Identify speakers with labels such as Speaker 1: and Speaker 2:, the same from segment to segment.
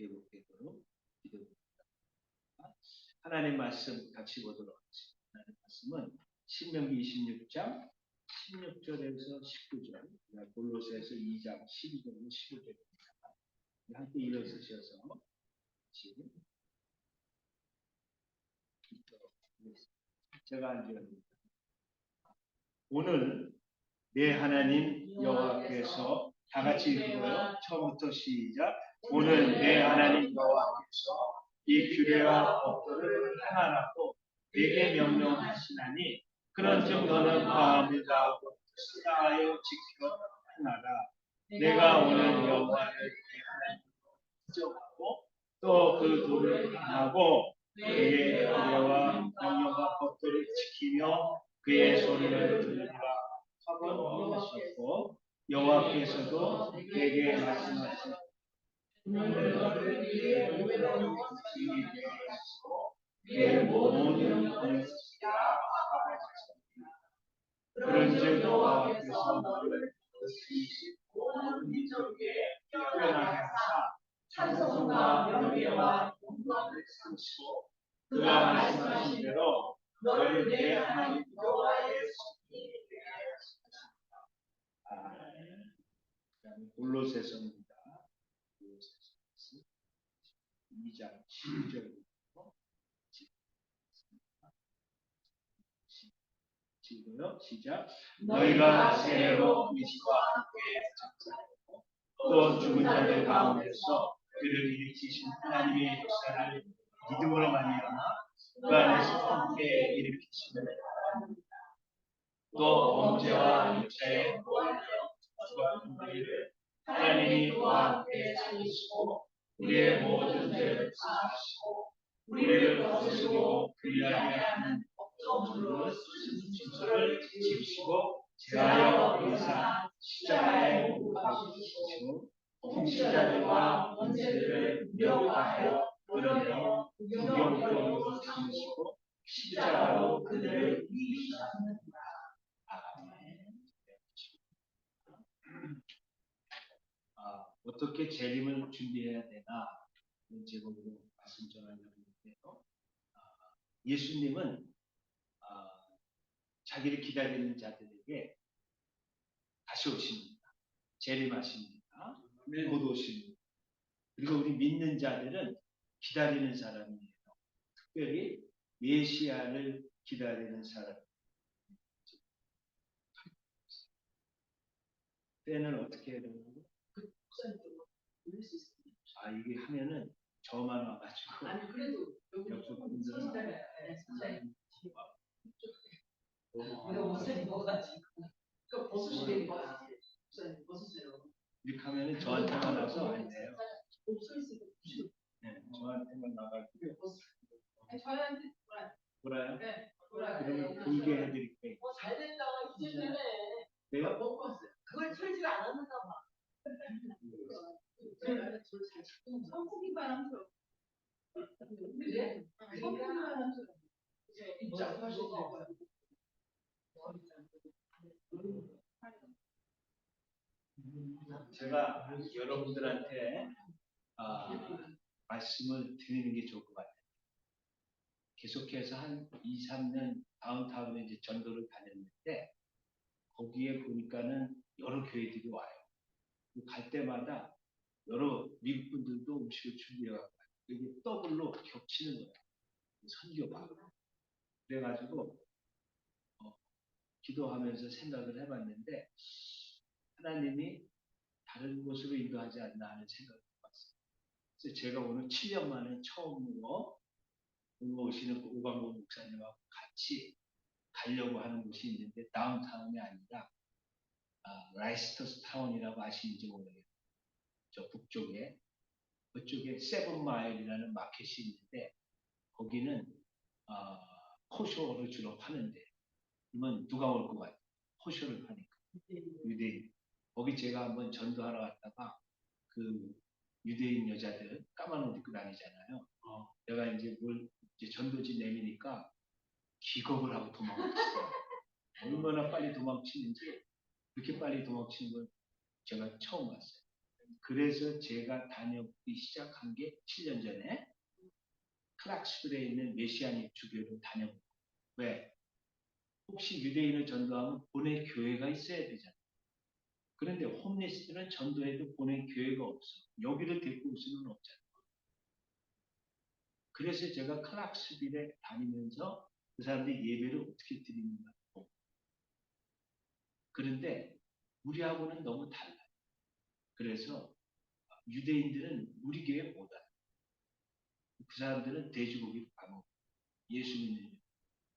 Speaker 1: 회복되도록 기도드립니다. 하나님 말씀 같이 보도록 하겠습니다. 하나님 말씀은 신명기 26장 16절에서 19절, 골로새서 2장 12절에서 15절입니다. 함께 일어서셔서 지금 제가 앉으랍니다. 오늘 내 하나님 여호와께서 다 같이 읽고요. 처음부터 시작. 오늘 내 하나님 여호와께서 이 규례와 법도를 하나라고 내게 명령하시나니 그런즉 너는 마음을 다하고 뜻을 다하여 지켜 행하라. 내가 오늘 여호와를 내 하나님으로 인정하고 또 그 도를 행하고 그의 규례와 명령과 법도를 지키며 그의 소리를 들으라 하고 하셨고 여호와께서도 내게 말씀하신 그의 모든 권세라 그런즉 여호와께서 너를 모든 민족에게 표현하게 하사 찬송과 명예와 영광을 삼으시고 그가 말씀하신 대로 너를 내 하나님 여호와의 손이 되게 하셨습니다. 골로새서입니다. 2장 12절부터 지금요 시작. 너희가 새로 그리스도와 함께 장사하고 또 죽은 자들 가운데서 그를 일으키신 하나님의 역사를 믿음으로 말미암아 그 안에서 함께 일으키심을 바랍니다. 또 범죄와 육체의 모든 죽었던 너희를 하나님이 그와 함께 살리시고 우리의 모든 죄를 사하시고 우리를 거스르고 불의하게 하는 억정으로 쓰신 진술을 지키시고 제하여 의사 십자가에 못 박히시고 통치자들과 권세들을 멸하여 그들로 무경으로 삼으시고 십자가로 그들을 이기셨느니라. 어떻게 재림을 준비해야 되나 이런 제목으로 말씀 전하려고 하는데요. 예수님은 자기를 기다리는 자들에게 다시 오십니다. 재림하십니다. 곧 오십니다. 그리고 우리 믿는 자들은 기다리는 사람이에요. 특별히 메시아를 기다리는 사람. 때는 어떻게 해야 되나요? 이게 하면은 저만 와가지고. 아니 그래도 여기 분들은 옷을 입어가지고 그 벗으시는 거야. 벗으세요. 이렇게 하면은 저한테만 와서 안 돼요. 네, 저한테만 나가지고. 저한테 돌아요? 네, 돌아요. 그러면 보이게 해드릴게요. 잘 된다. 이제 되네. 내가 먹고 왔어요. 그걸 틀지가 않았는가 봐. 선풍기 바람처럼. 그래? 선풍기 바람처럼. 입장 하실 수 있어요. 제가 여러분들한테 말씀을 드리는 게 좋을 것 같아요. 계속해서 한 2, 3년 다운타운에 이제 전도를 다녔는데 거기에 보니까는 여러 교회들이 와요. 갈 때마다 여러 미국 분들도 음식을 준비해와요. 이게 더블로 겹치는 거예요. 선교가. 그래가지고 기도하면서 생각을 해봤는데 하나님이 다른 곳으로 인도하지 않나 하는 생각을 해봤어요. 그래서 제가 오늘 7년 만에 처음으로 오시는 오광복 목사님하고 같이 가려고 하는 곳이 있는데 다운타운이 아니라 라이스터스 타운이라고 아시는지 모르겠어요. 저 북쪽에 그쪽에 세븐마일이라는 마켓이 있는데 거기는 코쇼를 주로 파는데 그러면 누가 올 것 같아요? 코쇼를 파니까 유대인. 거기 제가 한번 전도하러 갔다가 그 유대인 여자들 까만 옷 입고 다니잖아요. 내가 이제 전도지 내미니까 기겁을 하고 도망쳤어요. 얼마나 빨리 도망치는지 그렇게 빨리 도망치는 걸 제가 처음 봤어요. 그래서 제가 다녀오기 시작한 게 7년 전에 클락스빌에 있는 메시아닉 주교로 다녀오고. 왜? 혹시 유대인을 전도하면 본회 교회가 있어야 되잖아요. 그런데 홈리스트는 전도해도 본회 교회가 없어. 여기를 데리고 올 수는 없잖아요. 그래서 제가 클락스빌에 다니면서 그 사람들이 예배를 어떻게 드리는가. 그런데 우리하고는 너무 달라요. 그래서 유대인들은 우리 교회 못 와요. 그 사람들은 돼지고기 밥 먹고 예수 믿는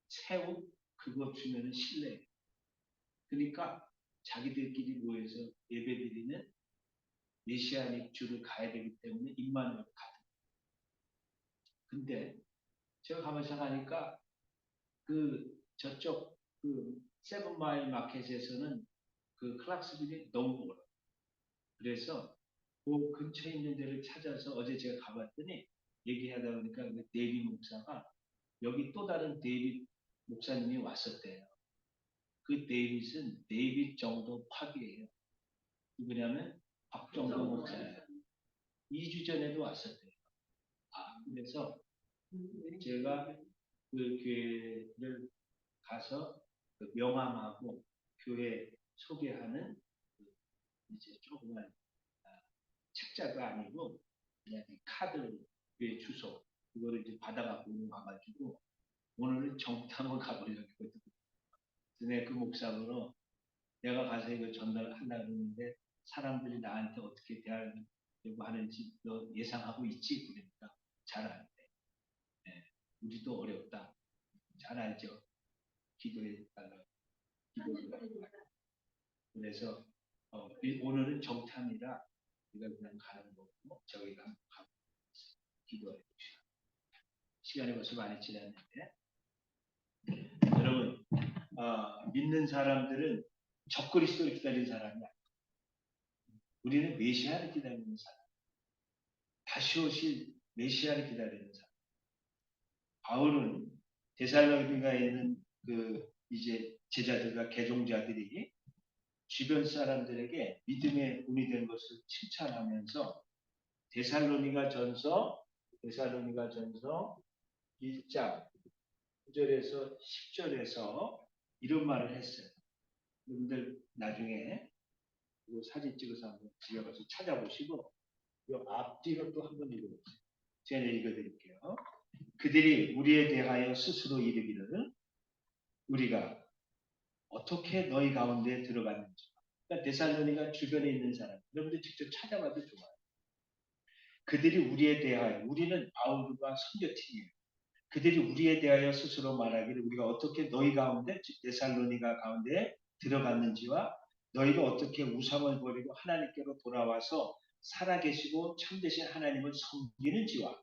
Speaker 1: 새우 그거 주면은 실례예요. 그러니까 자기들끼리 모여서 예배드리는 메시아닉 주를 가야 되기 때문에 입만으로 가요. 근데 제가 가만히 생각하니까 그 저쪽 그 세븐마일 마켓에서는 그 클락스빌이 너무 멀어요. 그래서 그 근처에 있는 데를 찾아서 어제 제가 가봤더니 얘기하다 보니까 그 데이비 목사가 여기 또 다른 데이비 목사님이 왔었대요. 그 데이빗은 데이빗 정도 파기예요. 누구냐면 박정도 목사예요. 2주 전에도 왔었대요. 그래서 제가 그 교회를 가서 그 명함하고 교회 소개하는 이제 조그만 책자가 아니고 그냥 카드 교회 주소 그거를 이제 받아갖고 와가지고 오늘은 정탐을 가보려고 했거든요. 그 목사로 내가 가서 이거 전달하려고 했는데 사람들이 나한테 어떻게 대하려고 하는지 너 예상하고 있지? 그러니까 잘 안 돼. 네, 우리도 어렵다. 잘 알죠? 기도해 달라고. 그래서 오늘은 정탐이라 우리가 그냥 가는 거고 저희가 가고 기도해 봅시다. 시간이 벌써 많이 지났는데 여러분 믿는 사람들은 적그리스도를 기다리는 사람이 아니에요. 우리는 메시아를 기다리는 사람. 다시 오실 메시아를 기다리는 사람. 바울은 데살로니가에 있는 그 이제 제자들과 개종자들이 주변 사람들에게 믿음의 본이 된 것을 칭찬하면서 데살로니가 전서 1장 9절에서 10절에서 이런 말을 했어요. 여러분들 나중에 사진 찍어서 한번 집에 가서 찾아보시고 이 앞뒤로 또 한번 읽어보세요. 제가 읽어드릴게요. 그들이 우리에 대하여 스스로 이르기를 우리가 어떻게 너희 가운데 들어갔는지. 그러니까 데살로니가 주변에 있는 사람, 여러분들 직접 찾아봐도 좋아요. 그들이 우리에 대하여, 우리는 바울과 선교팀이에요. 그들이 우리에 대하여 스스로 말하기를 우리가 어떻게 너희 가운데, 즉 데살로니가 가운데 들어갔는지와 너희가 어떻게 우상을 버리고 하나님께로 돌아와서 살아계시고 참되신 하나님을 섬기는지와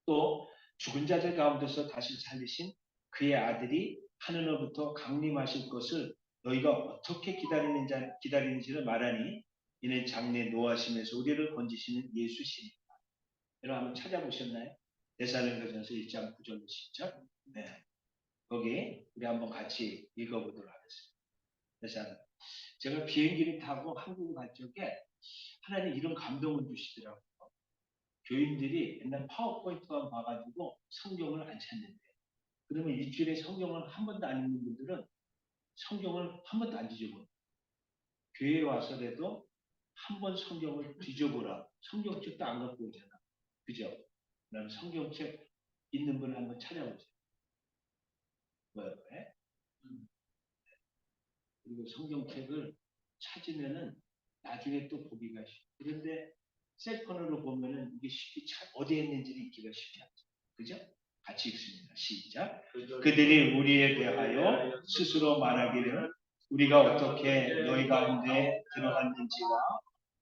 Speaker 1: 또 죽은 자들 가운데서 다시 살리신 그의 아들이 하늘로부터 강림하실 것을 너희가 어떻게 기다리는지를 말하니 이는 장래 노하심에서 우리를 건지시는 예수시니라. 여러분 한번 찾아보셨나요? 데살로니가전서 1장 9절 10절. 네. 거기 우리 한번 같이 읽어보도록 하겠습니다. 그래서 제가 비행기를 타고 한국 갈 적에 하나님 이런 감동을 주시더라고요. 교인들이 옛날 파워포인트만 봐가지고 성경을 안 찾는데 그러면 일주일에 성경을 한 번도 안 읽는 분들은 성경을 한 번도 안 뒤져봐요. 교회에 와서라도 한 번 성경을 뒤져보라. 성경책도 안 갖고 오잖아. 그죠? 그럼 성경책 있는 분을 한번 찾아보세요. 뭐야, 왜? 그리고 성경책을 찾으면은 나중에 또 보기가 쉽고 그런데 셀폰으로 보면은 이게 쉽게 어디에 있는지를 읽기가 쉽지 않죠. 그죠? 같이 읽습니다. 시작. 그들이 우리에 대하여 스스로 말하기를 우리가 어떻게 너희 가운데 들어갔는지와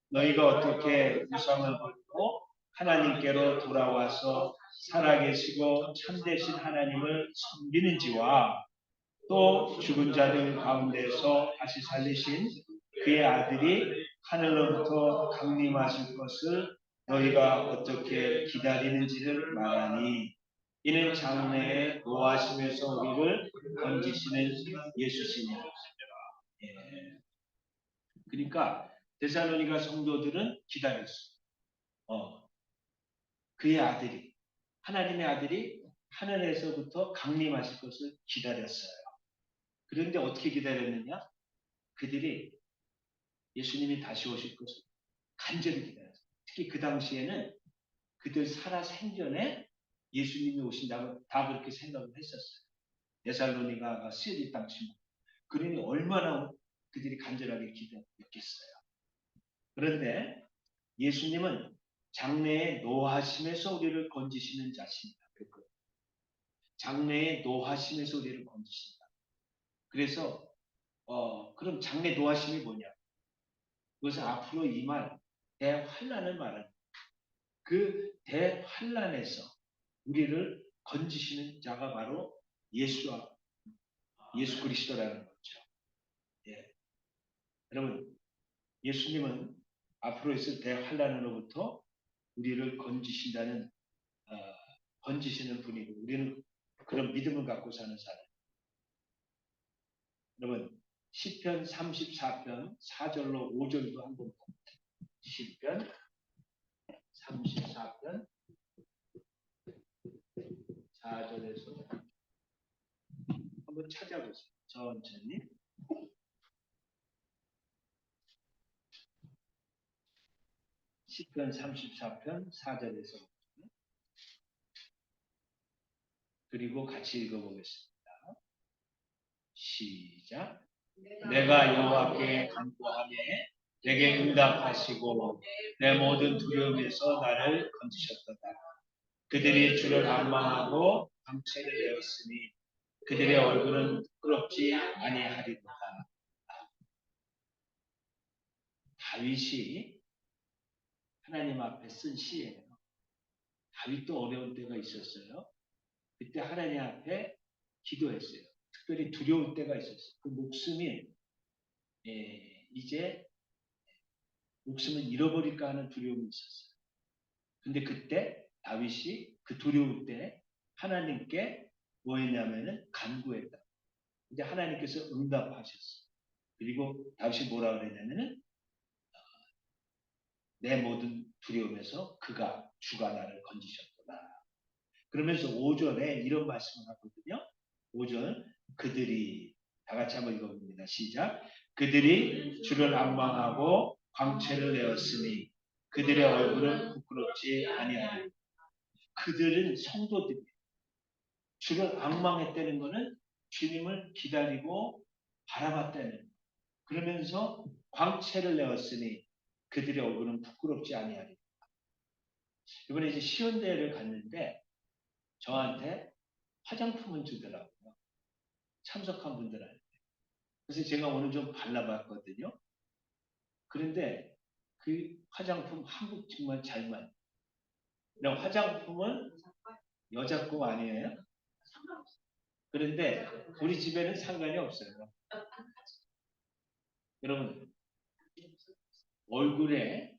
Speaker 1: 너희가 어떻게 우상을 버리고 하나님께로 돌아와서 살아계시고 참되신 하나님을 섬기는지와 또 죽은 자들 가운데서 다시 살리신 그의 아들이 하늘로부터 강림하실 것을 너희가 어떻게 기다리는지를 말하니 이는 장래에 노하심에서 우리를 건지시는 예수시니라. 예. 그러니까 데살로니가 성도들은 기다렸어요. 그의 아들이, 하나님의 아들이 하늘에서부터 강림하실 것을 기다렸어요. 그런데 어떻게 기다렸느냐? 그들이 예수님이 다시 오실 것을 간절히 기다렸어요. 특히 그 당시에는 그들 살아 생전에 예수님이 오신다고 다 그렇게 생각을 했었어요. 데살로니가가 쓰여질 당시. 그러니 얼마나 그들이 간절하게 기다렸겠어요. 그런데 예수님은 장래의 노하심에서 우리를 건지시는 자십니다. 장래의 노하심에서 우리를 건지신다. 그래서 그럼 장래 노하심이 뭐냐? 그것은 앞으로 임할 대환란을 말합니다. 그 대환란에서 우리를 건지시는 자가 바로 예수 그리스도라는 거죠. 예. 여러분, 예수님은 앞으로 있을 대환란으로부터 우리를 건지신다는 건지시는 분이고 우리는 그런 믿음을 갖고 사는 사람. 여러분, 시편 34편 4절로 5절도 한번 봅니다. 시편 34편 4절에서 한번 찾아보세요. 천천히. 시편 34편 4절에서 그리고 같이 읽어보겠습니다. 시작. 내가 여호와께 간구하매 내게 응답하시고 내 모든 두려움에서 나를 건지셨도다. 그들이 주를 앙망하고 방책을 내었으니 그들의 얼굴은 부끄럽지 아니하리로다. 다윗이 하나님 앞에 쓴 시예요. 다윗도 어려운 때가 있었어요. 그때 하나님 앞에 기도했어요. 특별히 두려울 때가 있었어요. 그 목숨이 이제 목숨을 잃어버릴까 하는 두려움이 있었어요. 근데 그때 다윗이 그 두려울 때 하나님께 뭐 했냐면은 간구했다. 이제 하나님께서 응답하셨어요. 그리고 다윗이 뭐라 그랬냐면은 내 모든 두려움에서 주가 나를 건지셨구나. 그러면서 5절에 이런 말씀을 하거든요. 5절 그들이 다 같이 한번 읽어봅니다. 시작. 그들이 주를 앙망하고 광채를 내었으니 그들의 얼굴은 부끄럽지 아니하리. 그들은 성도들이 주를 앙망했다는 것은 주님을 기다리고 바라봤다는. 그러면서 광채를 내었으니 그들의 얼굴은 부끄럽지 아니하리. 이번에 이제 시연대회를 갔는데 저한테 화장품을 주더라고요. 참석한 분들한테. 그래서 제가 오늘 좀 발라봤거든요. 그런데 그 화장품 한국 정말 잘 맞아요. 화장품은 여자 거 아니에요? 그런데 우리 집에는 상관이 없어요. 여러분, 얼굴에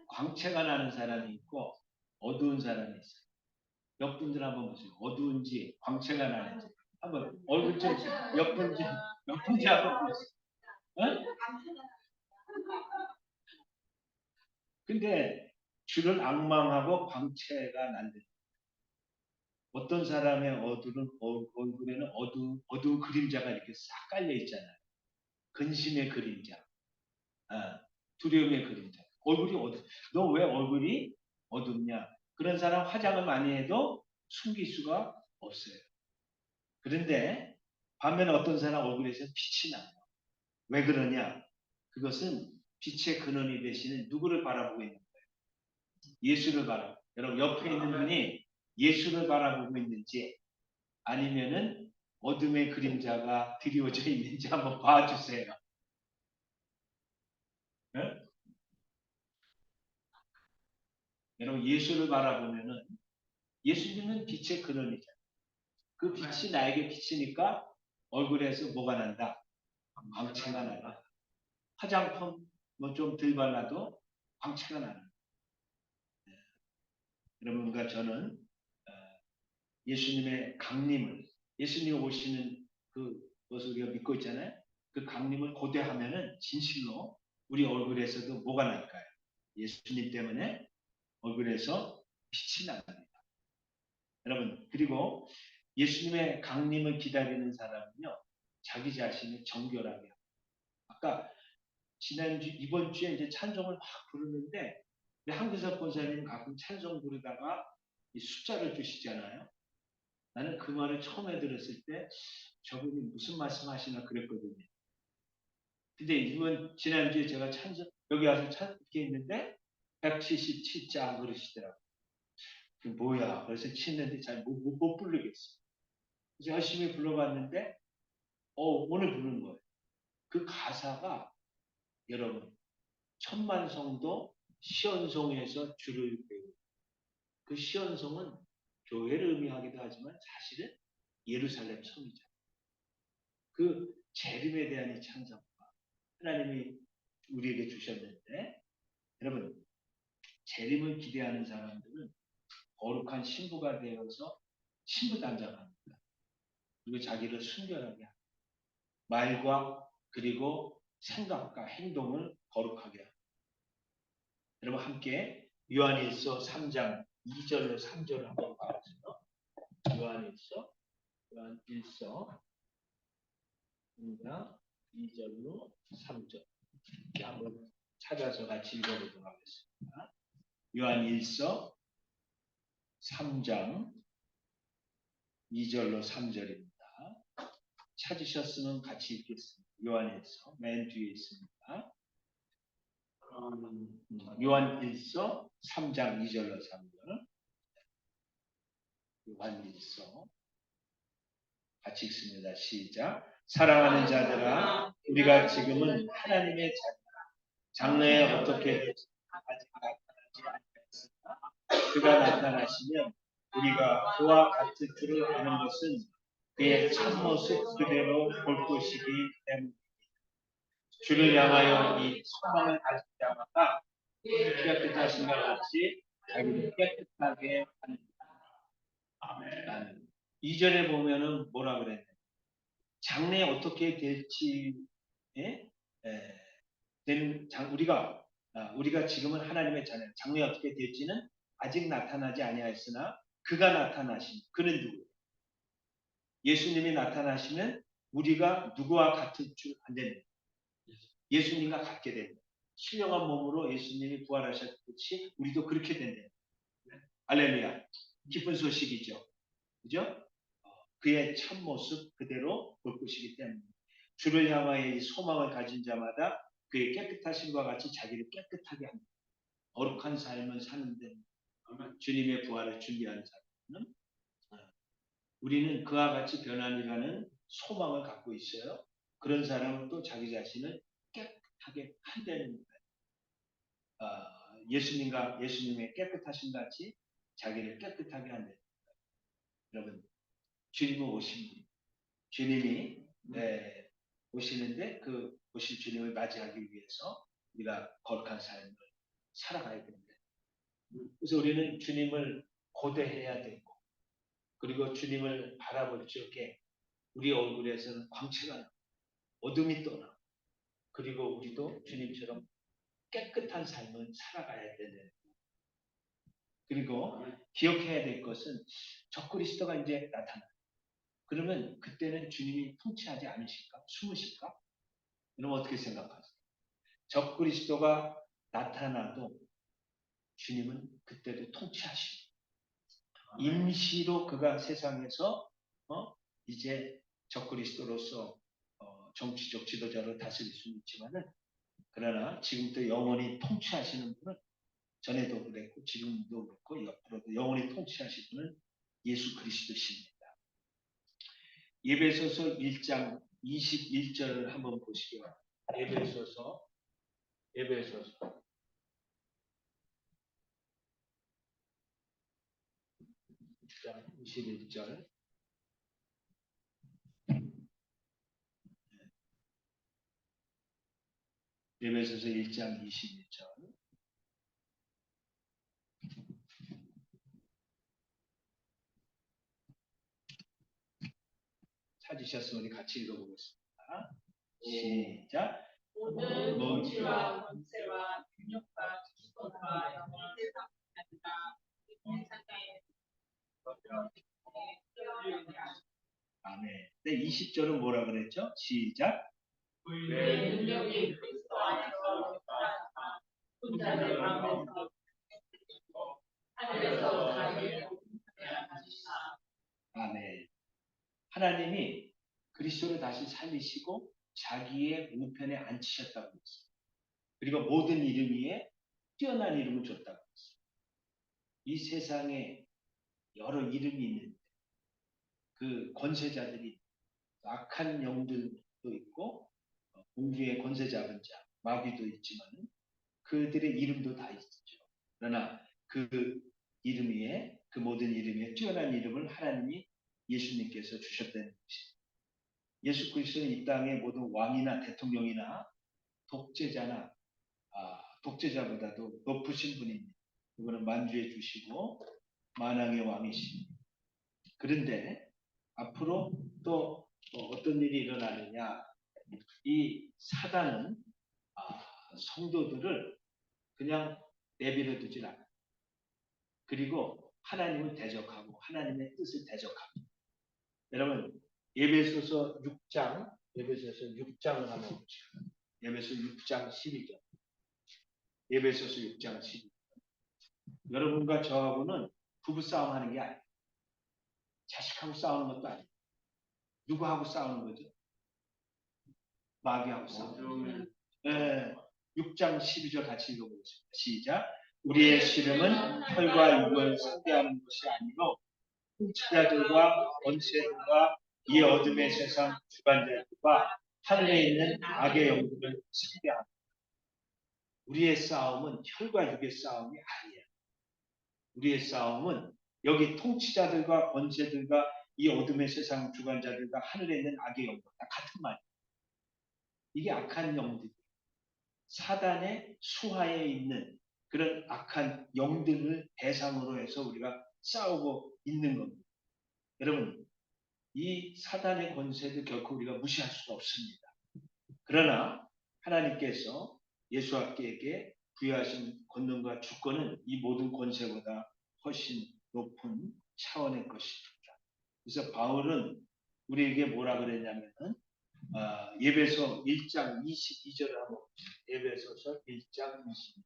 Speaker 1: 광채가 나는 사람이 있고 어두운 사람이 있어요. 몇 분들 한번 보세요. 어두운지 광채가 나는지. 한번 얼굴 좀 몇 분지 한번 보세요. 어? 근데 주를 앙망하고 광채가 난다. 어떤 사람의 얼굴에는 어두운 그림자가 이렇게 싹 깔려 있잖아요. 근심의 그림자, 두려움의 그림자. 얼굴이 너 왜 얼굴이 어둡냐? 그런 사람 화장을 많이 해도 숨길 수가 없어요. 그런데 반면에 어떤 사람 얼굴에서 빛이 나요. 왜 그러냐? 그것은 빛의 근원이 되시는 누구를 바라보고 있는 거예요? 예수를 바라보고. 여러분 옆에 있는 분이 예수를 바라보고 있는지 아니면은 어둠의 그림자가 드리워져 있는지 한번 봐주세요. 네? 여러분 예수를 바라보면은 예수님은 빛의 근원이잖아요. 그 빛이 나에게 비치니까 얼굴에서 뭐가 난다? 광채가 나다. 화장품 뭐 좀 덜 발라도 광채가 나는. 네. 여러분과 저는 예수님의 강림을 예수님 오시는 그 것을 우리가 믿고 있잖아요. 그 강림을 고대하면은 진실로 우리 얼굴에서도 뭐가 날까요? 예수님 때문에 얼굴에서 빛이 납니다. 여러분, 그리고 예수님의 강림을 기다리는 사람은요, 자기 자신을 정결하게 합니다. 아까 지난주, 이번 주에 이제 찬송을 막 부르는데, 한규석 권사님 가끔 찬송 부르다가 이 숫자를 주시잖아요. 나는 그 말을 처음에 들었을 때 저분이 무슨 말씀 하시나 그랬거든요. 근데 이번 지난주에 제가 찬송 여기 와서 이렇게 있는데 177자 그러시더라고요. 그 뭐야? 그래서 치는데 잘 못 부르겠어요. 그래서 열심히 불러봤는데 오늘 부르는 거예요. 그 가사가 여러분 천만성도 시온성에서 주를 배우고 그 시온성은 교회를 의미하기도 하지만 사실은 예루살렘 성이죠. 그 재림에 대한 이 찬송과 하나님이 우리에게 주셨는데 여러분 재림을 기대하는 사람들은 거룩한 신부가 되어서 신부 단장합니다. 그리고 자기를 순결하게 합니다. 말과 그리고 생각과 행동을 거룩하게 합니다. 여러분 함께 요한일서 3장 2절로 3절을 한번 봐보세요. 요한일서 3장 2절로 3절 한번 찾아서 같이 읽어보도록 하겠습니다. 요한일서 3장 2절로 3절입니다. 찾으셨으면 같이 읽겠습니다. 요한일서 맨 뒤에 있습니다. 요한일서 3장 2절로 3절 요한일서 같이 읽습니다. 시작. 사랑하는 자들아 우리가 지금은 하나님의 자녀라. 장래에 어떻게 될지 아직 나타나지 않았으나 그가 나타나시면 우리가 그와 같을 줄을 아는 것은 그의 참모습 그대로 볼 것이기 때문입니다. 주를 향하여 이 소망을 가진 자마다 깨끗하신 것 같이 자기를 깨끗하게 합니다. 아멘. 2절에 보면은 뭐라 그랬냐? 장래에 어떻게 될지, 우리가 지금은 하나님의 자녀, 장래에 어떻게 될지는 아직 나타나지 아니하였으나 그가 나타나신 그는 누구? 예수님이 나타나시면 우리가 누구와 같을 줄 안 됩니다. 예수님과 같게 됩니다. 신령한 몸으로 예수님이 부활하셨듯이 우리도 그렇게 된다. 할렐루야. 기쁜 소식이죠. 그죠? 그의 참모습 그대로 볼 것이기 때문에 주를 향하여 이 소망을 가진 자마다 그의 깨끗하심과 같이 자기를 깨끗하게 합니다. 거룩한 삶을 사는데 주님의 부활을 준비하는 사람은 우리는 그와 같이 변함이라는 소망을 갖고 있어요. 그런 사람은 또 자기 자신을 깨끗하게 한다는 거예요. 예수님의 깨끗하신 같이 자기를 깨끗하게 한다는 거예요. 여러분 주님은 오십니다. 주님이 오시는데 그 오실 주님을 맞이하기 위해서 우리가 거룩한 삶을 살아가야 됩니다. 그래서 우리는 주님을 고대해야 되고 그리고 주님을 바라볼 적에 우리 얼굴에서는 광채가 나고 어둠이 떠나고 그리고 우리도 주님처럼 깨끗한 삶을 살아가야 되는 그리고 기억해야 될 것은 적그리스도가 이제 나타나 그러면 그때는 주님이 통치하지 않으실까? 숨으실까? 여러분 어떻게 생각하세요? 적그리스도가 나타나도 주님은 그때도 통치하시고 임시로 그가 세상에서 이제 적그리스도로서 정치적 지도자로 다스릴 수는 있지만은 그러나 지금부터 영원히 통치하시는 분은 전에도 그랬고 지금도 그렇고 옆으로도 영원히 통치하실 분은 예수 그리스도십니다. 에베소서 1장 21절을 한번 보시죠. 에베소서 21절 에베소서 1장 21절 찾으셨으면 우리 같이 읽어보겠습니다. 시작.
Speaker 2: 모든 통치와 권세와 능력과 주권과 영광을 세상하리라.
Speaker 1: 아멘. 네, 20절은 뭐라 그랬죠? 시작.
Speaker 2: 그의 능력이 그리스도 안에서 나타나 혼자의 마음에서 하늘에서 자기의 우편에 앉으시사.
Speaker 1: 아멘. 하나님이 그리스도를 다시 살리시고 자기의 우편에 앉히셨다고 했어요. 그리고 모든 이름 위에 뛰어난 이름을 줬다고 했어요. 이 세상에 여러 이름이 있는데 그 권세자들이 악한 영들도 있고 공주의 권세 잡은 자, 마귀도 있지만 그들의 이름도 다 있죠. 그러나 그 이름 위에 그 모든 이름 위에 뛰어난 이름을 하나님이 예수님께서 주셨다는 것입니다. 예수 그리스도는 이 땅의 모든 왕이나 대통령이나 독재자나 독재자보다도 높으신 분입니다. 그분은 만주해 주시고 만왕의 왕이십니다. 그런데 앞으로 또 어떤 일이 일어나느냐? 이 사단은 성도들을 그냥 내버려 두질 않아요. 그리고 하나님을 대적하고 하나님의 뜻을 대적합니다. 여러분 에베소서 6장을 한번 보시죠. 에베소 6장 12절. 에베소서 6장 12절. 여러분과 저하고는 부부싸움 하는 게 아니에요. 자식하고 싸우는 것도 아니에요. 누구하고 싸우는 거죠? 마귀하고 싸우는 거죠. 6장 12절 같이 읽어보겠습니다. 시작. 우리의 씨름은 혈과 육을 상대하는 것이 아니로 통치자들과 권세들과 이 어둠의 세상 주관자들과 하늘에 있는 악의 영들을 상대합니다. 우리의 싸움은 혈과 육의 싸움이 아니에요. 우리의 싸움은 여기 통치자들과 권세들과 이 어둠의 세상 주관자들과 하늘에 있는 악의 영들 다 같은 말이에요. 이게 악한 영들, 사단의 수하에 있는 그런 악한 영들을 대상으로 해서 우리가 싸우고 있는 겁니다. 여러분, 이 사단의 권세도 결코 우리가 무시할 수가 없습니다. 그러나 하나님께서 예수께에게 부여하신 권능과 주권은 이 모든 권세보다 훨씬 높은 차원의 것입니다. 그래서 바울은 우리에게 뭐라 그랬냐면은 예배소 1장 22절을 한번 보시죠. 예배소서 1장 22절.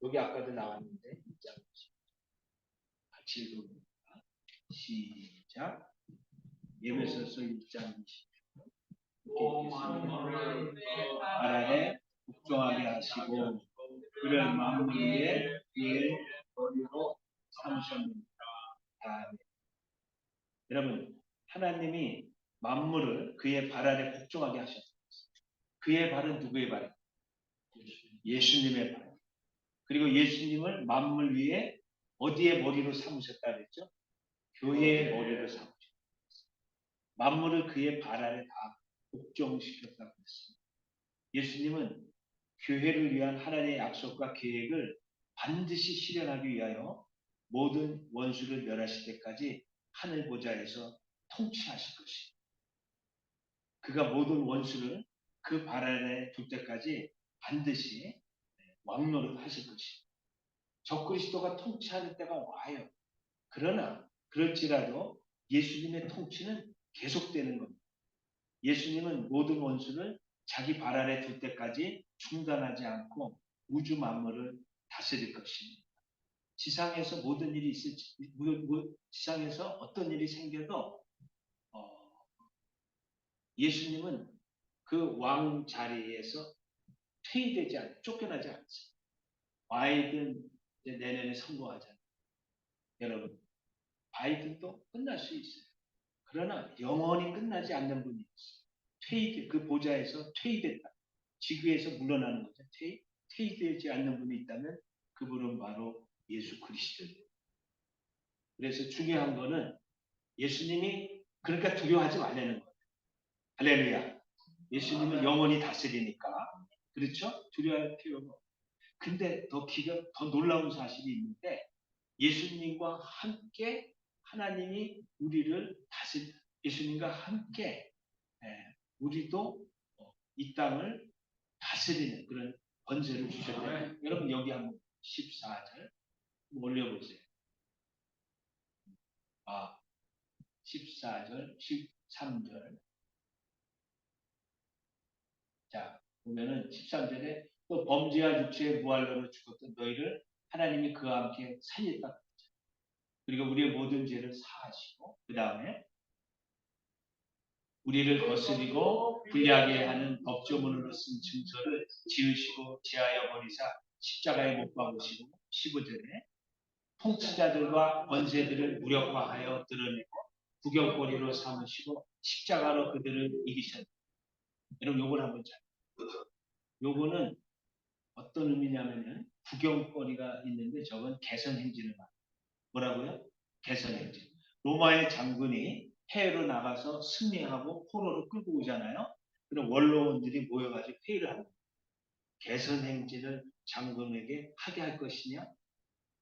Speaker 1: 여기 아까도 나왔는데 1장 22절. 같이 읽어봅니다. 시작. 예배소서 1장 22절. 하나님의 복종하게 하시고 그를 만물 위에 그의 머리로 삼으셨습니다. 여러분, 하나님이 만물을 그의 발 아래 복종하게 하셨습니다. 그의 발은 누구의 발이에요? 예수님의 발. 그리고 예수님을 만물 위에 어디에 머리로 삼으셨다 그랬죠? 교회의 머리로 삼으셨다. 만물을 그의 발 아래 다 복종시켰다고 했습니다. 예수님은 교회를 위한 하나님의 약속과 계획을 반드시 실현하기 위하여 모든 원수를 멸하실 때까지 하늘 보좌에서 통치하실 것입니다. 그가 모든 원수를 그 발 아래 둘 때까지 반드시 왕노릇 하실 것입니다. 적그리스도가 통치하는 때가 와요. 그러나 그럴지라도 예수님의 통치는 계속되는 겁니다. 예수님은 모든 원수를 자기 발 아래 둘 때까지 중단하지 않고 우주 만물을 다스릴 것입니다. 지상에서 모든 일이 있을지, 지상에서 어떤 일이 생겨도 예수님은 그 왕 자리에서 퇴위되지 않고 쫓겨나지 않습니다. 바이든 내년에 선거하잖아요. 여러분, 바이든도 끝날 수 있어요. 그러나 영원히 끝나지 않는 분이 있어요. 그 보좌에서 퇴위됐다. 지구에서 물러나는 거죠. 퇴위되지 않는 분이 있다면 그분은 바로 예수 그리스도예요. 그래서 중요한 거는 예수님이 그러니까 두려워하지 말라는 거예요. 할렐루야. 예수님은 영원히 다스리니까. 그렇죠? 두려워할 필요가 없어요. 근데 더 놀라운 사실이 있는데 예수님과 함께 하나님이 우리를 예수님과 함께 우리도 이 땅을 다스리는 그런 권세를 주셨다. 여러분 여기 한번 14절 올려보세요. 14절, 13절. 자, 보면은 13절에 또 범죄와 육체의 무할로로 죽었던 너희를 하나님이 그와 함께 살렸다. 그리고 우리의 모든 죄를 사하시고 그 다음에 우리를 거스리고 불리하게 하는 법조문으로 쓴 증서를 지으시고 제하여 버리사 십자가에 못 박으시고 15절에 통치자들과 권세들을 무력화하여 드러내고 구경거리로 삼으시고 십자가로 그들을 이기셨다. 여러분 요걸 한번 잘. 요거는 어떤 의미냐면은 구경거리가 있는데 저건 개선행진을 말해요. 뭐라고요? 개선행진. 로마의 장군이 해외로 나가서 승리하고 포로로 끌고 오잖아요. 그럼 원로원들이 모여가지고 회의를 합니다. 개선행진을 장군에게 하게 할 것이냐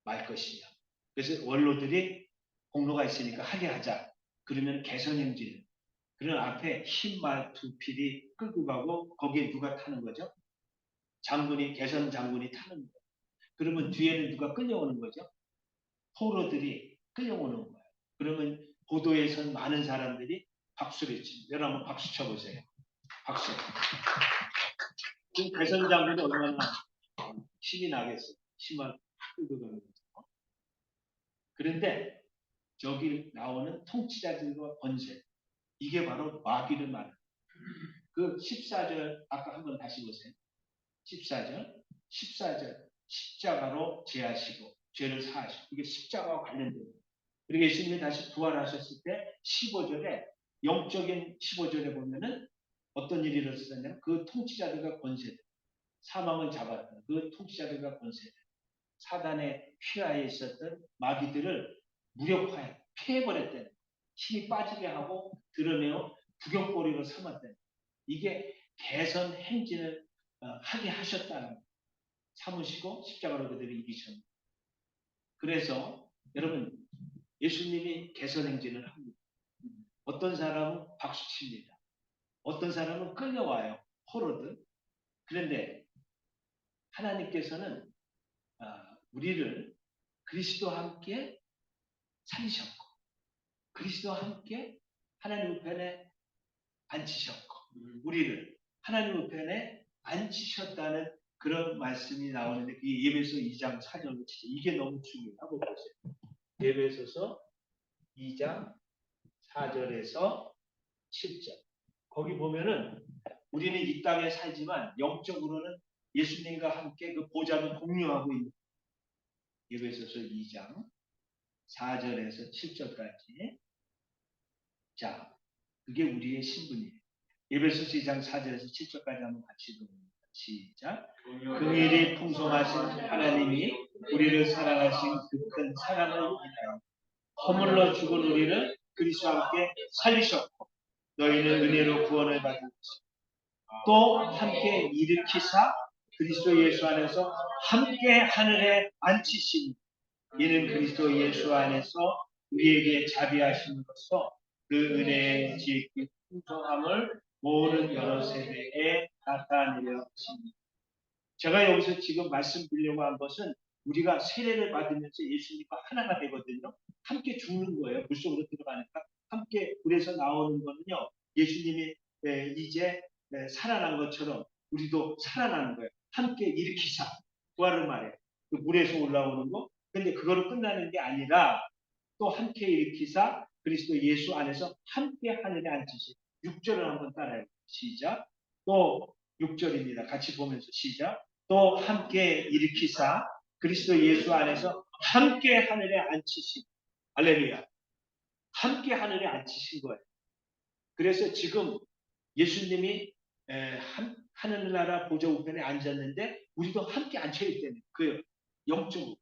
Speaker 1: 말 것이냐. 그래서 원로들이 공로가 있으니까 하게 하자. 그러면 개선행진. 그런 앞에 흰 말 두 필이 끌고 가고 거기에 누가 타는 거죠? 장군이 개선 장군이 타는 거예요. 그러면 뒤에는 누가 끌려오는 거죠? 포로들이 끌려오는 거예요. 그러면 보도에 선 많은 사람들이 박수를 칩니다. 여러분 한번 박수 쳐보세요. 박수. 지금 개선 장군이 얼마나 힘이 나겠어요. 힘을 끌고 가는 거죠. 그런데 저기 나오는 통치자들과 권세. 이게 바로 마귀를 말합니다. 그 14절 아까 한번 다시 보세요. 14절 십자가로 제하시고 죄를 사하시고 이게 십자가와 관련됩니다. 그리고 예수님이 다시 부활하셨을 때 15절에 영적인 15절에 보면은 어떤 일이 일어났냐면 그 통치자들과 권세들 사망을 잡았던 그 통치자들과 권세들 사단의 휘하에 있었던 마귀들을 무력화해 피해버렸다는 힘이 빠지게 하고 드러내어 구경거리로 삼았다는 이게 개선 행진을 하게 하셨다는 삼으시고 십자가로 그들을 이기셨습니다. 그래서 여러분 예수님이 개선 행진을 합니다. 어떤 사람은 박수칩니다. 어떤 사람은 끌려와요. 포로들. 그런데 하나님께서는 우리를 그리스도와 함께 살리셨고 그리스도와 함께 하나님 우편에 앉히셨고 우리를 하나님 우편에 앉히셨다는 그런 말씀이 나오는데 그게 예배소 2장 4절로 치죠. 이게 너무 중요해요. 한번 보세요. 예배소서 2장 4절에서 7절. 거기 보면은 우리는 이 땅에 살지만 영적으로는 예수님과 함께 그 보좌를 공유하고 있는 예배소서 2장 4절에서 7절까지. 자, 그게 우리의 신분이에요. 예배소서 2장 4절에서 7절까지 한번 같이 읽어봅니다. 시작. 긍휼이 풍성하신 하나님이 우리를 사랑하신 그 큰 사랑을 인하여 허물러 죽은 우리를 그리스도와 함께 살리셨고 너희는 은혜로 구원을 받은 또 함께 일으키사 그리스도 예수 안에서 함께 하늘에 앉히시니 이는 그리스도 예수 안에서 우리에게 자비하심으로써 그 은혜의 지혜의 풍성함을 모든 여러 세대에 나타내려 하십니다. 제가 여기서 지금 말씀드리려고 한 것은 우리가 세례를 받으면서 예수님과 하나가 되거든요. 함께 죽는 거예요. 물속으로 들어가니까. 함께 물에서 나오는 거는요. 예수님이 이제 살아난 것처럼 우리도 살아나는 거예요. 함께 일으키사. 부활을 말해요. 그 물에서 올라오는 거. 근데 그거로 끝나는 게 아니라 또 함께 일으키사 그리스도 예수 안에서 함께 하늘에 앉히시. 6절을 한번 따라해요. 시작. 또 6절입니다. 같이 보면서 시작. 또 함께 일으키사 그리스도 예수 안에서 함께 하늘에 앉히신 할렐루야. 함께 하늘에 앉히신 거예요. 그래서 지금 예수님이 하늘나라 보좌 우편에 앉았는데 우리도 함께 앉혀있다는 그 영적으로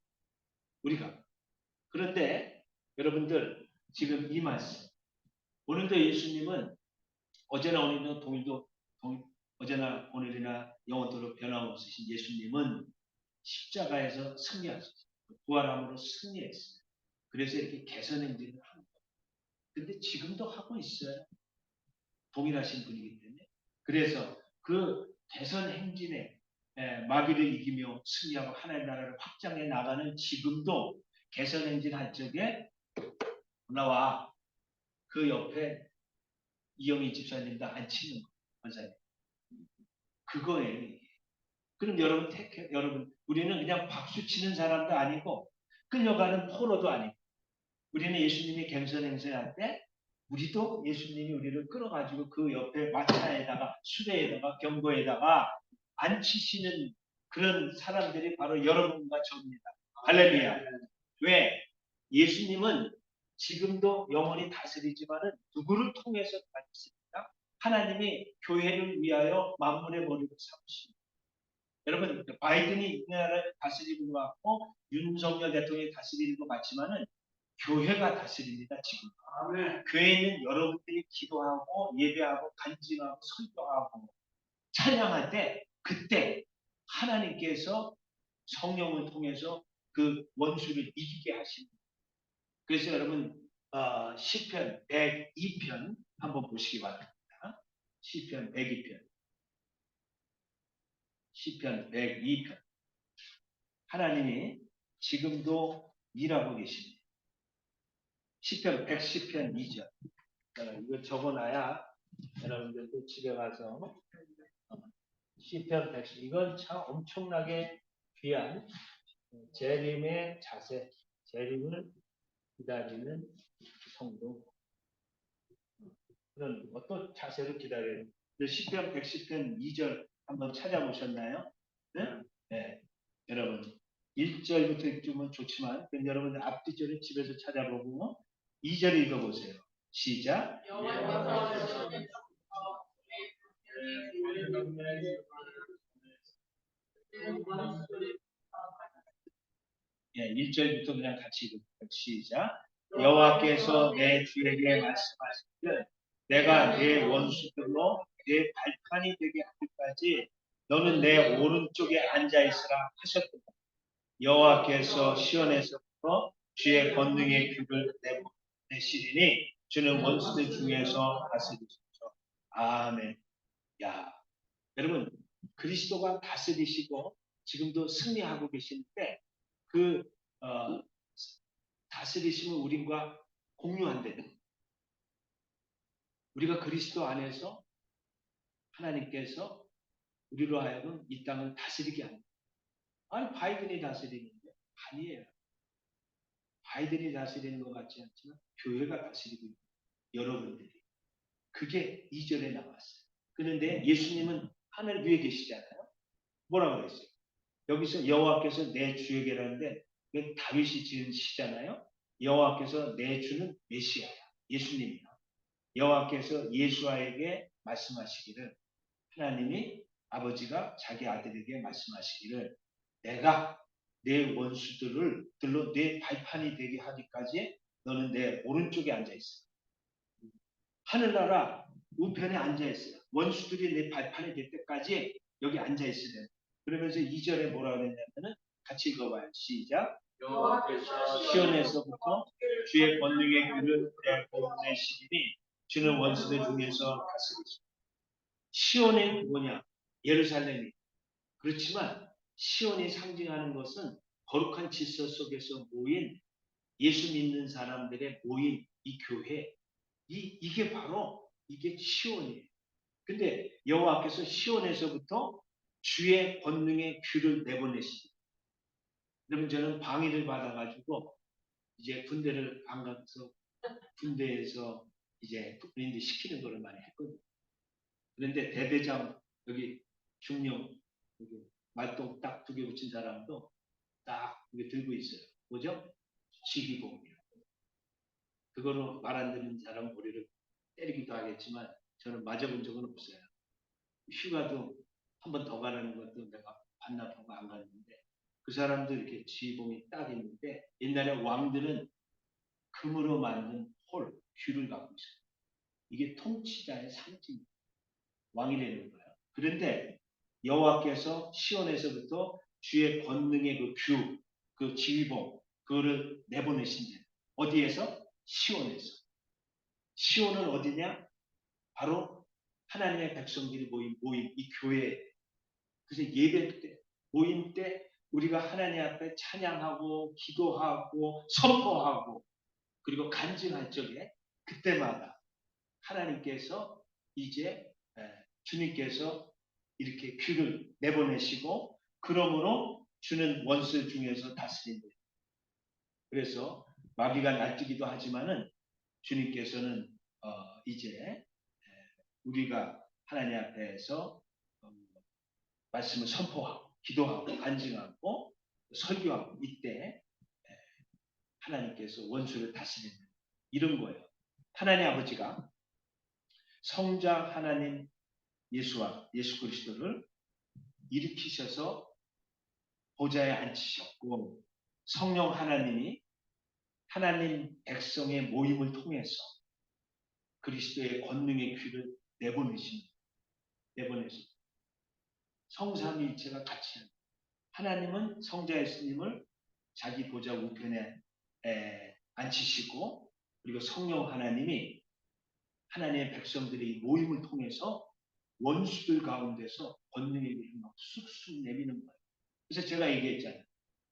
Speaker 1: 우리가. 그런데 여러분들 지금 이 말씀 오늘도 예수님은 어제나 오늘도 어제나 오늘이나 영원토록 변함없으신 예수님은 십자가에서 승리하셨어요. 부활함으로 승리했어요. 그래서 이렇게 개선행진을 하는 거예요. 근데 지금도 하고 있어요. 동일하신 분이기 때문에. 그래서 그 대선 행진에 마귀를 이기며 승리하고 하나님의 나라를 확장해 나가는 지금도 개선 행진할 적에 나와 그 옆에 이영희 집사님도 앉히는 거, 원사님. 그거예요. 그럼 여러분, 우리는 그냥 박수 치는 사람도 아니고 끌려가는 포로도 아니고, 우리는 예수님이 갱선 행세할 때 우리도 예수님이 우리를 끌어가지고 그 옆에 마차에다가 수레에다가 경고에다가 앉히시는 그런 사람들이 바로 여러분과 저입니다. 할렐루야. 왜? 예수님은 지금도 영원히 다스리지만은 누구를 통해서 다스립니까? 하나님이 교회를 위하여 만물의 머리를 삼으십니다. 여러분, 바이든이 우리나라를 다스리는 것 같고 윤석열 대통령이 다스리는 것 같지만은 교회가 다스립니다. 지금. 아멘. 교회는 여러분들이 기도하고 예배하고 간증하고 설교하고 찬양할 때 그때 하나님께서 성령을 통해서 그 원수를 이기게 하십니다. 그래서 여러분 시편 102편 한번 보시기 바랍니다. 시편 102편. 시편 102편. 하나님이 지금도 일하고 계십니다. 시편 110편 2절. 이거 적어놔야 여러분들도 집에 가서 시편 110. 이건 참 엄청나게 귀한 재림의 자세, 재림을 기다리는 성도. 그런 어떤 자세로 기다려요? 시편 110편 2절 한번 찾아보셨나요? 네? 네. 여러분 1절부터 읽으면 좋지만 여러분 앞뒤절을 집에서 찾아보고 2절 읽어보세요. 시작. 예, 1절부터 그냥 같이 읽어볼게요. 시작. 여호와께서 내 주에게 말씀하시기를 내가 내 원수들로 내 발판이 되게 하기까지 너는 내 오른쪽에 앉아있으라 하셨다. 여호와께서 시온에서부터 주의 권능의 귀를 내시리니 주는 원수들 중에서 다스리소서. 아멘. 야, 여러분 그리스도가 다스리시고 지금도 승리하고 계시는데 그 다스리심을 우리가 공유한대요. 우리가 그리스도 안에서 하나님께서 우리로 하여금 이 땅을 다스리게 합니다. 아니 바이든이 다스리는데 아니에요. 바이든이 다스리는 것 같지 않지만 교회가 다스리고 있는 여러분들이. 그게 2절에 나왔어요. 그런데 예수님은 하늘 위에 계시잖아요. 뭐라고 그랬어요? 여기서 여호와께서 내 주에게라는데 다윗이 지은 시잖아요. 여호와께서 내 주는 메시아야. 예수님이야. 여호와께서 예수아에게 말씀하시기를 하나님이 아버지가 자기 아들에게 말씀하시기를 내가 내 원수들로 내 발판이 되게 하기까지 너는 내 오른쪽에 앉아있어. 하늘나라 우편에 앉아있어요. 원수들이 내 발판이 될 때까지 여기 앉아있어야 돼. 그러면서 2절에 뭐라고 그랬냐면은 같이 읽어봐요. 시작. 시온에서부터 주의 권능의 귀를 내시리니 주는 원수들 중에서 다스리시오. 시온은 뭐냐? 예루살렘이. 그렇지만 시온이 상징하는 것은 거룩한 질서 속에서 모인 예수 믿는 사람들의 모인 이 교회. 이게 바로 이게 시온이에요. 근데 여호와께서 시온에서부터 주의 권능의 귀를 내보내시죠. 그러면 저는 방위를 받아가지고 이제 군대를 안 가서 군대에서 이제 군인들 시키는 거를 많이 했거든요. 그런데 대대장 여기 중령 여기 말똥 딱 2개 붙인 사람도 딱 이게 들고 있어요. 뭐죠? 지휘봉이요. 그거로 말 안 듣는 사람 머리를 때리기도 하겠지만 저는 맞아본 적은 없어요. 휴가도 한 번 더 가라는 것도 내가 반납하고 안 갔는데 그 사람도 이렇게 지휘봉이 딱 있는데 옛날에 왕들은 금으로 만든 귀를 갖고 있어요. 이게 통치자의 상징. 왕이 되는 거예요. 그런데 여호와께서 시온에서부터 주의 권능의 그 지휘봉 그거를 내보내신대요. 어디에서? 시온에서. 시온은 어디냐? 바로 하나님의 백성들이 모인 이 교회 그래서 예배 때, 모임 때 우리가 하나님 앞에 찬양하고 기도하고 선포하고 그리고 간증할 적에 그때마다 하나님께서 이제 주님께서 이렇게 귀를 내보내시고 그러므로 주는 원수 중에서 다스린다. 그래서 마귀가 날뛰기도 하지만은 주님께서는 이제 우리가 하나님 앞에서 말씀을 선포하고 기도하고 간증하고 설교하고 이때 하나님께서 원수를 다스리는 이런 거예요. 하나님 아버지가 성자 하나님 예수 그리스도를 일으키셔서 보좌에 앉히셨고 성령 하나님이 하나님 백성의 모임을 통해서 그리스도의 권능의 귀를 내보내십니다. 성삼위일체가 같이 합니다. 하나님은 성자 예수님을 자기 보좌 우편에 앉히시고 그리고 성령 하나님이 하나님의 백성들의 모임을 통해서 원수들 가운데서 권능의 귀를 막 쑥쑥 내미는 거예요. 그래서 제가 얘기했잖아요.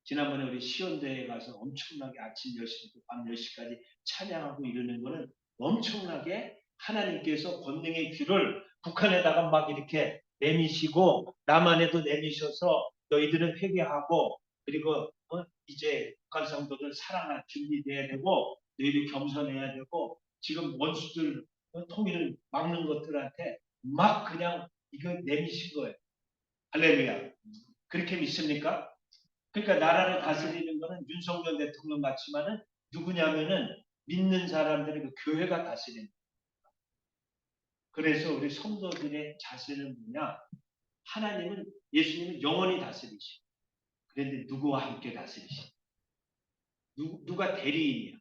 Speaker 1: 지난번에 우리 시온대에 가서 엄청나게 아침 10시부터 밤 10시까지 찬양하고 이러는 거는 엄청나게 하나님께서 권능의 귀를 북한에다가 막 이렇게 내미시고 남한에도 내미셔서 너희들은 회개하고 그리고 이제 북한 성도들 사랑할 준비돼야 되고 너희들 겸손해야 되고 지금 원수들 통일을 막는 것들한테 막 그냥 이거 내미신 거예요. 할렐루야. 그렇게 믿습니까? 그러니까 나라를 다스리는 것은 윤석열 대통령 같지만은 누구냐면은 믿는 사람들이 그 교회가 다스리는 거예요. 그래서 우리 성도들의 자세는 뭐냐? 하나님은 예수님은 영원히 다스리시고 그런데 누구와 함께 다스리시고 누가 대리인이야?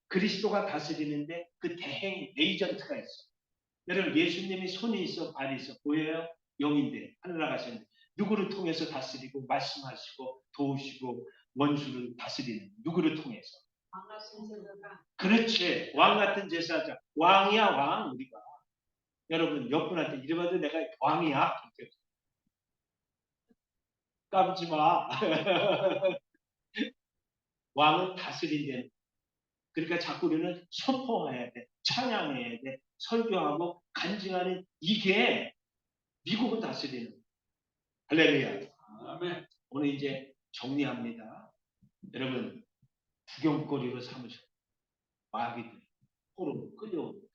Speaker 1: 그리스도가 다스리는데 그 대행 에이전트가 있어. 여러분 예수님이 손이 있어 발이 있어 보여요? 영인데 하늘 나가셨는데 누구를 통해서 다스리고 말씀하시고 도우시고 원수를 다스리는 누구를 통해서? 그렇지. 왕 같은 제사장. 왕이야 왕 우리가. 여러분 옆분한테 이래봐도 내가 왕이야. 까불지 마. 왕은 다스린다는. 그러니까 자꾸 우리는 선포해야 돼. 찬양해야 돼. 설교하고 간증하는 이게 미국을 다스리는 거예요. 할렐루야. 아멘. 오늘 이제 정리합니다. 여러분 구경거리로 삼으셔. 마귀들 포로 끌려오고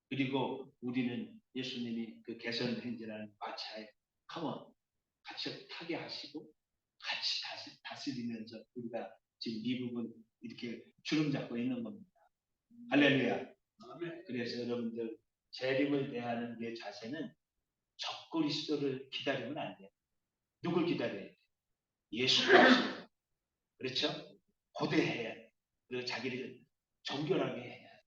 Speaker 1: 그리고 우리는 예수님이 그 개선 행진하는 마차에 컴온 같이 타게 하시고 같이 다스리면서 우리가 지금 미국은 이렇게 주름 잡고 있는 겁니다. 할렐루야. 아멘. 그래서 여러분들 재림을 대하는 내 자세는 적그리스도를 기다리면 안 돼요. 누굴 기다려야 돼? 예수 그리스도. 그렇죠? 고대해야 돼. 그리고 자기를 정결하게 해야 돼.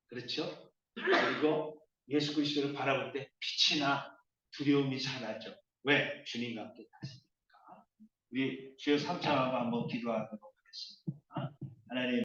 Speaker 1: 그렇죠? 그리고 예수 그리스도를 바라볼 때 빛이나 두려움이 사라져. 왜? 주님과 함께 다스리니까. 우리 주여 3차하고 한번 기도하도록 하겠습니다. 하나님